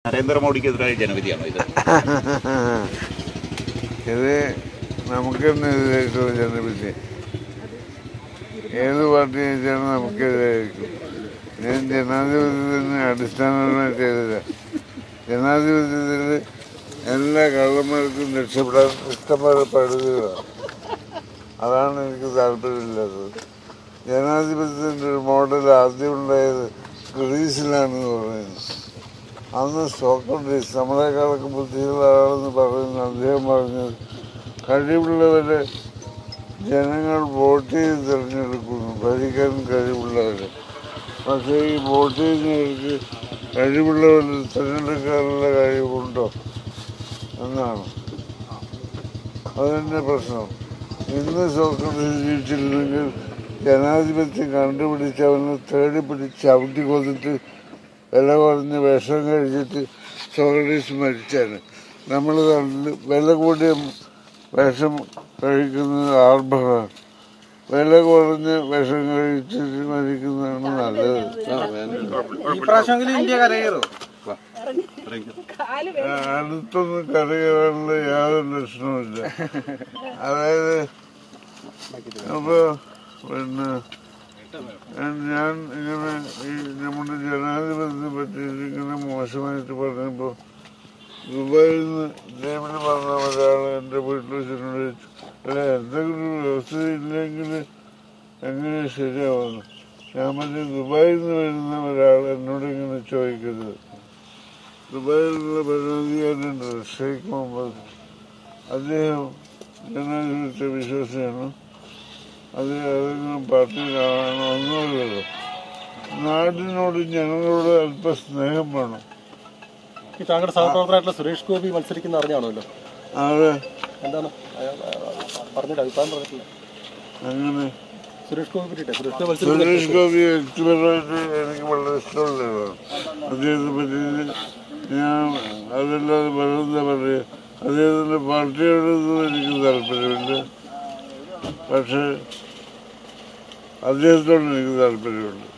നരേന്ദ്രമോദിക്കെതിരായ ജനവിധിയാണോ ഇത്? ഇത് നമുക്ക് തന്നെ എതിരായിട്ടുള്ള ജനവിധി. ഏത് പാർട്ടി ജയിച്ചാണ് നമുക്കെതിരായിരിക്കും. ഞാൻ ജനാധിപത്യത്തിന് അടിസ്ഥാനപരമായിട്ട് എതിര. ജനാധിപത്യത്തിൽ എല്ലാ കള്ളന്മാർക്കും രക്ഷപ്പെടാൻ ഇഷ്ടംപോലെ പഴുതുകളാണ്. അതാണ് എനിക്ക് താല്പര്യമില്ലാത്തത്. ജനാധിപത്യത്തിൻ്റെ ഒരു മോഡൽ ആദ്യം ഉണ്ടായത് ഗ്രീസിലാണെന്ന് പറയുന്നു. അന്ന് സോക്രട്ടീസ് നമ്മളെക്കാളൊക്കെ ബുദ്ധിയുള്ള ആളെന്ന് പറയുന്നു. അദ്ദേഹം പറഞ്ഞത് കഴിവുള്ളവരെ ജനങ്ങൾ വോട്ട് ചെയ്ത് തിരഞ്ഞെടുക്കുന്നു, ഭരിക്കാൻ കഴിവുള്ളവരെ. പക്ഷേ ഈ വോട്ട് ചെയ്യുന്നവർക്ക് കഴിവുള്ളവരെ തിരഞ്ഞെടുക്കാനുള്ള കഴിവുണ്ടോ എന്നാണ്. അതെന്നെ പ്രശ്നം. ഇന്ന് സോക്രട്ടീസ് ജീവിച്ചിരുന്നെങ്കിൽ ജനാധിപത്യം കണ്ടുപിടിച്ചവനെ തേടി പിടിച്ച് ചവിട്ടി കൊന്നിട്ട് വില കുറഞ്ഞ് വിഷം കഴിച്ചിട്ട് സോക്രട്ടീസ് മരിച്ചാണ്. നമ്മൾ നാട്ടിൽ വില കൂടിയ വിഷം കഴിക്കുന്നത് ആർഭമാണ്. വില കുറഞ്ഞ വിഷം കഴിച്ചിട്ട് മരിക്കുന്നതാണ് നല്ലത്. അടുത്തൊന്നും കരകയറാനുള്ള യാതൊരു ലക്ഷണമില്ല. അതായത് അപ്പൊ പിന്നെ ഞാൻ ഇങ്ങനെ ഈ നമ്മുടെ ജനാധിപത്യത്തെ പറ്റി ഇങ്ങനെ മോശമായിട്ട് പറഞ്ഞപ്പോൾ ദുബായിൽ നിന്ന് ഇതേപോലെ പറഞ്ഞ ഒരാൾ എൻ്റെ വീട്ടിൽ വെച്ചിട്ടുണ്ട്. അല്ല, എന്തെങ്കിലും ഒരു വ്യവസ്ഥ ഇല്ലെങ്കിൽ എങ്ങനെ ശരിയാവുന്നു? ഞാൻ പറഞ്ഞു, ദുബായിൽ നിന്ന് വരുന്ന ഒരാൾ എന്നോട് ഇങ്ങനെ ചോദിക്കരുത്. ദുബായിലുള്ള ഭരണാധികാരിയുണ്ട് ഷെയ്ഖ് മുഹമ്മദ്. അദ്ദേഹം ജനാധിപത്യ വിശ്വാസിയാണ്. അത് ഏതെങ്കിലും പാർട്ടിയിലാണോ ഒന്നുമില്ലല്ലോ. നാടിനോട് ജനങ്ങളോട് അല്പ സ്നേഹം വേണം. താങ്കളുടെ സഹപ്രവർത്തകരായിട്ടുള്ള സുരേഷ് ഗോപി മത്സരിക്കുന്ന അറിഞ്ഞാണല്ലോ. അതെ, എന്താണ് പറഞ്ഞിട്ട് അഭിപ്രായം പറഞ്ഞിട്ടില്ല? അങ്ങനെ സുരേഷ് ഗോപി വ്യക്തിപരമായിട്ട് എനിക്ക് വളരെ ഇഷ്ടമുള്ളതാണ്. അദ്ദേഹത്തെ പറ്റി ഞാൻ അതല്ലാതെ പറയുന്ന പറയുക. അദ്ദേഹത്തിൻ്റെ പാർട്ടിയോടൊന്നും എനിക്ക് താല്പര്യമില്ല. പക്ഷേ അദ്ദേഹത്തോട് എനിക്ക് താല്പര്യമുണ്ട്.